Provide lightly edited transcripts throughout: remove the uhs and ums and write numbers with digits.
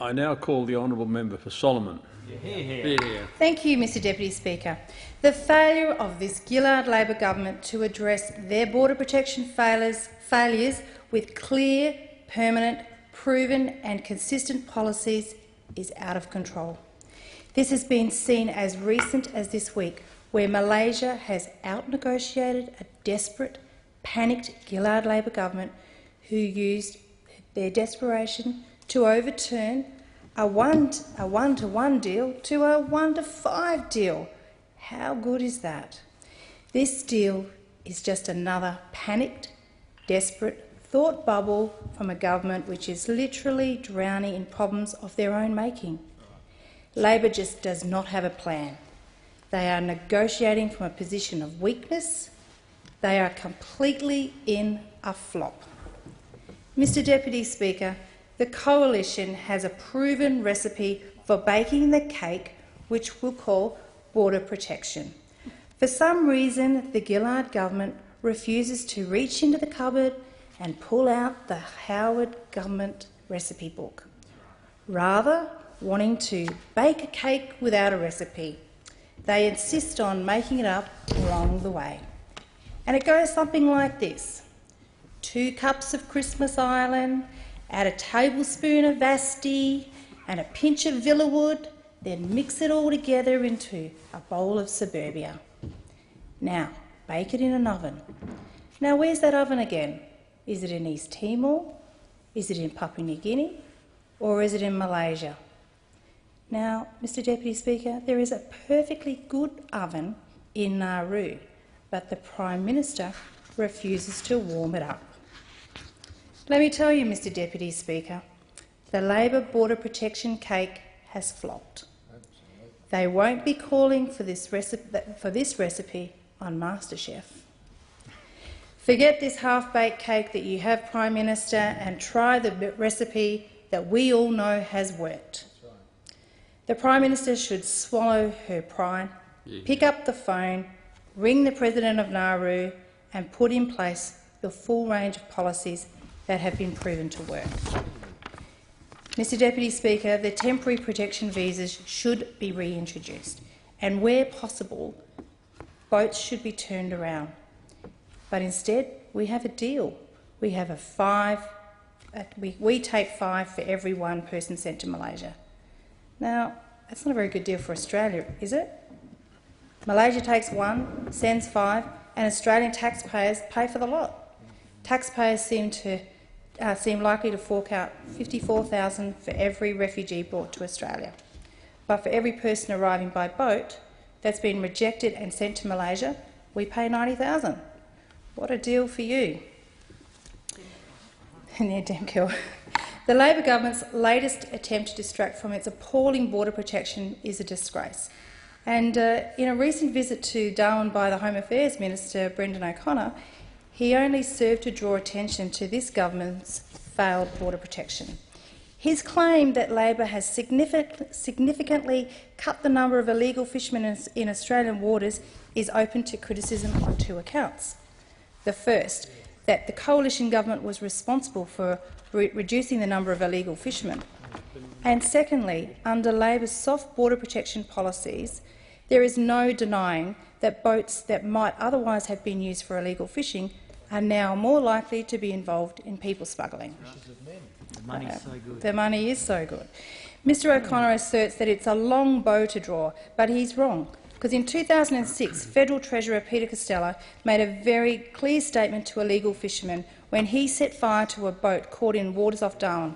I now call the honourable member for Solomon. Thank you, Mr Deputy Speaker. The failure of this Gillard Labor government to address their border protection failures with clear, permanent, proven and consistent policies is out of control. This has been seen as recent as this week, where Malaysia has out-negotiated a desperate, panicked Gillard Labor government who used their desperation to overturn a one-to-one deal to a 1-to-5 deal. How good is that? This deal is just another panicked, desperate thought bubble from a government which is literally drowning in problems of their own making. Labor just does not have a plan. They are negotiating from a position of weakness. They are completely in a flop. Mr Deputy Speaker, the Coalition has a proven recipe for baking the cake, which we'll call border protection. For some reason, the Gillard government refuses to reach into the cupboard and pull out the Howard government recipe book, rather wanting to bake a cake without a recipe. They insist on making it up along the way. And it goes something like this: 2 cups of Christmas Island, add a tablespoon of Asti and a pinch of Villawood, then mix it all together into a bowl of suburbia. Now, bake it in an oven. Now, where's that oven again? Is it in East Timor? Is it in Papua New Guinea? Or is it in Malaysia? Now, Mr Deputy Speaker, there is a perfectly good oven in Nauru, but the Prime Minister refuses to warm it up. Let me tell you, Mr Deputy Speaker, the Labor border protection cake has flopped. They won't be calling for this recipe on MasterChef. Forget this half-baked cake that you have, Prime Minister, and try the recipe that we all know has worked. The Prime Minister should swallow her pride, pick up the phone, ring the President of Nauru and put in place the full range of policies that have been proven to work. Mr Deputy Speaker, the temporary protection visas should be reintroduced, and where possible, boats should be turned around. But instead, we have a deal. We have we take 5 for every 1 person sent to Malaysia. Now, that's not a very good deal for Australia, is it? Malaysia takes 1, sends 5, and Australian taxpayers pay for the lot. Taxpayers seem likely to fork out $54,000 for every refugee brought to Australia. But for every person arriving by boat that's been rejected and sent to Malaysia, we pay $90,000. What a deal for you. Yeah, damn cool. The Labor government's latest attempt to distract from its appalling border protection is a disgrace. And in a recent visit to Darwin by the Home Affairs Minister, Brendan O'Connor, he only served to draw attention to this government's failed border protection. His claim that Labor has significantly cut the number of illegal fishermen in Australian waters is open to criticism on 2 accounts. The first, that the Coalition government was responsible for reducing the number of illegal fishermen. And secondly, under Labor's soft border protection policies, there is no denying that boats that might otherwise have been used for illegal fishing are now more likely to be involved in people smuggling. The money's so good. The money is so good. Mr O'Connor asserts that it's a long bow to draw, but he's wrong, because in 2006 Federal Treasurer Peter Costello made a very clear statement to illegal fishermen when he set fire to a boat caught in waters off Darwin.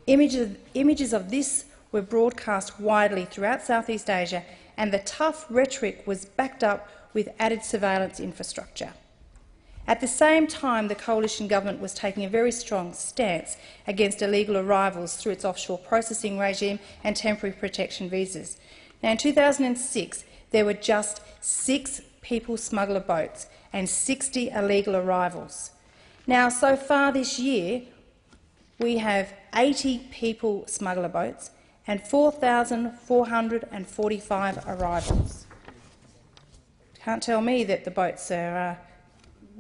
Images of this were broadcast widely throughout Southeast Asia, and the tough rhetoric was backed up with added surveillance infrastructure. At the same time, the Coalition government was taking a very strong stance against illegal arrivals through its offshore processing regime and temporary protection visas. Now, in 2006, there were just 6 people smuggler boats and 60 illegal arrivals. Now, so far this year, we have 80 people smuggler boats and 4,445 arrivals. Can't tell me that the boats are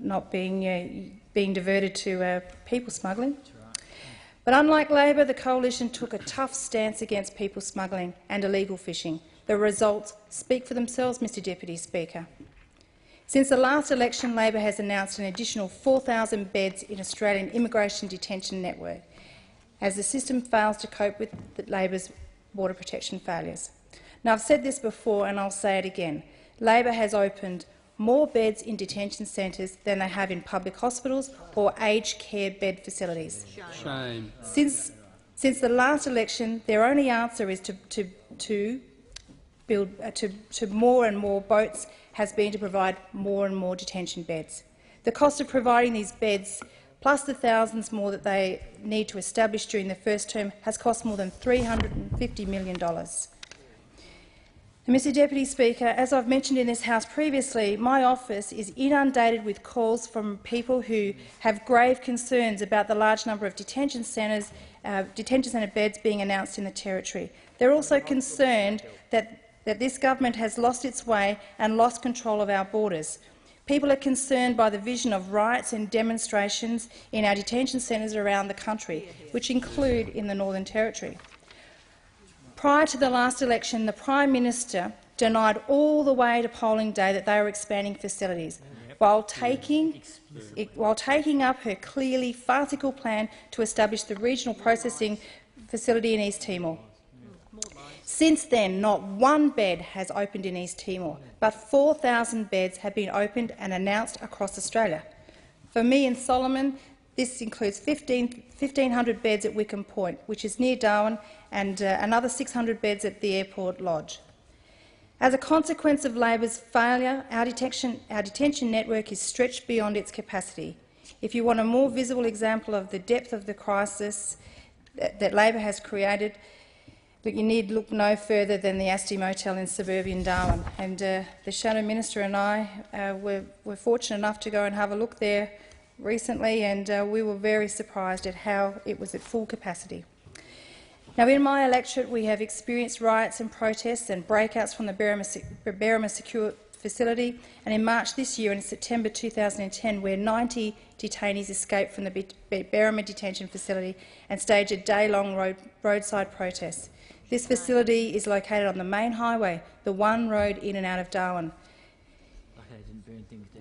not being diverted to people smuggling. But unlike Labor, the Coalition took a tough stance against people smuggling and illegal fishing. The results speak for themselves, Mr Deputy Speaker. Since the last election, Labor has announced an additional 4,000 beds in Australian immigration detention network, as the system fails to cope with Labor's border protection failures. Now, I've said this before and I'll say it again. Labor has opened more beds in detention centres than they have in public hospitals or aged care bed facilities. Shame. Since the last election, their only answer is to build more and more boats has been to provide more and more detention beds. The cost of providing these beds, plus the thousands more that they need to establish during the first term, has cost more than $350 million. Mr Deputy Speaker, as I've mentioned in this House previously, my office is inundated with calls from people who have grave concerns about the large number of detention centre beds being announced in the Territory. They're also concerned that this government has lost its way and lost control of our borders. People are concerned by the vision of riots and demonstrations in our detention centres around the country, which include in the Northern Territory. Prior to the last election, the Prime Minister denied all the way to polling day that they were expanding facilities, while taking up her clearly farcical plan to establish the regional processing facility in East Timor. Since then, not one bed has opened in East Timor, but 4,000 beds have been opened and announced across Australia. For me in Solomon, this includes 1,500 beds at Wickham Point, which is near Darwin, and another 600 beds at the Airport Lodge. As a consequence of Labor's failure, our detention network is stretched beyond its capacity. If you want a more visible example of the depth of the crisis that Labor has created, you need look no further than the Asti Motel in suburban Darwin. And the Shadow Minister and I were fortunate enough to go and have a look there recently, and we were very surprised at how it was at full capacity. Now, in my electorate, we have experienced riots and protests and breakouts from the Berrima Secure Facility, and in March this year and in September 2010, where 90 detainees escaped from the Berrima Detention Facility and staged a day-long roadside protest. This facility is located on the main highway, the one road in and out of Darwin.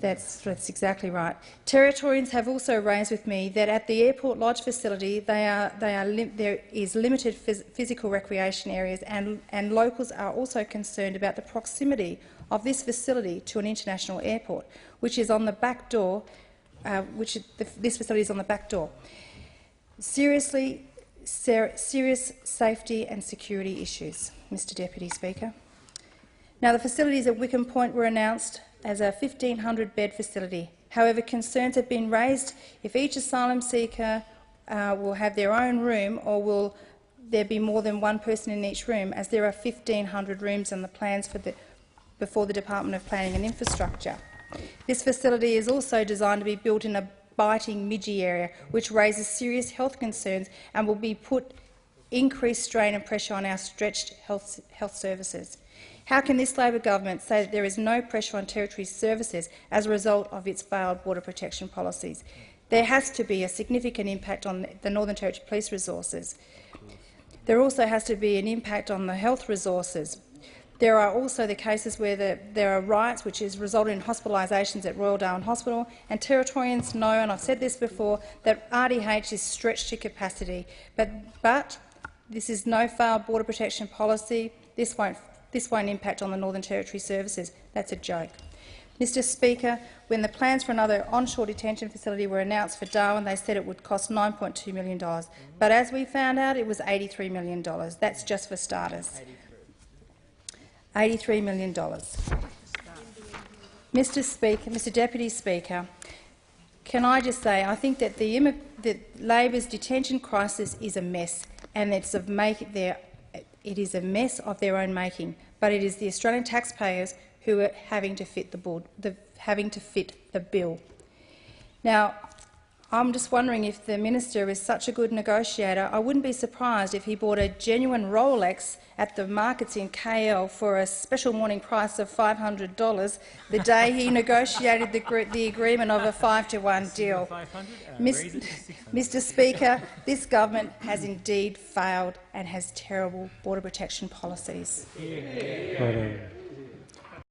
That's exactly right. Territorians have also raised with me that at the Airport Lodge facility there is limited physical recreation areas, and locals are also concerned about the proximity of this facility to an international airport, which is on the back door. This facility is on the back door. Serious safety and security issues, Mr Deputy Speaker. Now, the facilities at Wickham Point were announced as a 1,500-bed facility. However, concerns have been raised if each asylum seeker will have their own room, or will there be more than one person in each room, as there are 1,500 rooms in the plans before the Department of Planning and Infrastructure. This facility is also designed to be built in a biting midgie area, which raises serious health concerns and will be put increased strain and pressure on our stretched health services. How can this Labor government say that there is no pressure on Territory services as a result of its failed border protection policies? There has to be a significant impact on the Northern Territory police resources. There also has to be an impact on the health resources. There are also the cases where there are riots, which has resulted in hospitalisations at Royal Darwin Hospital, and Territorians know, and I've said this before, that RDH is stretched to capacity. But this is no failed border protection policy. This won't impact on the Northern Territory services. That's a joke. Mr Speaker, when the plans for another onshore detention facility were announced for Darwin, they said it would cost $9.2 million. But as we found out, it was $83 million. That's just for starters. $83 million. Mr Deputy Speaker, can I just say I think that Labor's detention crisis is a mess, and it is a mess of their own making, but it is the Australian taxpayers who are having to fit the bill. Now, I'm just wondering if the minister is such a good negotiator. I wouldn't be surprised if he bought a genuine Rolex at the markets in KL for a special morning price of $500 the day he negotiated the agreement of a 5-to-1 deal. Mr Speaker, this government has indeed failed and has terrible border protection policies.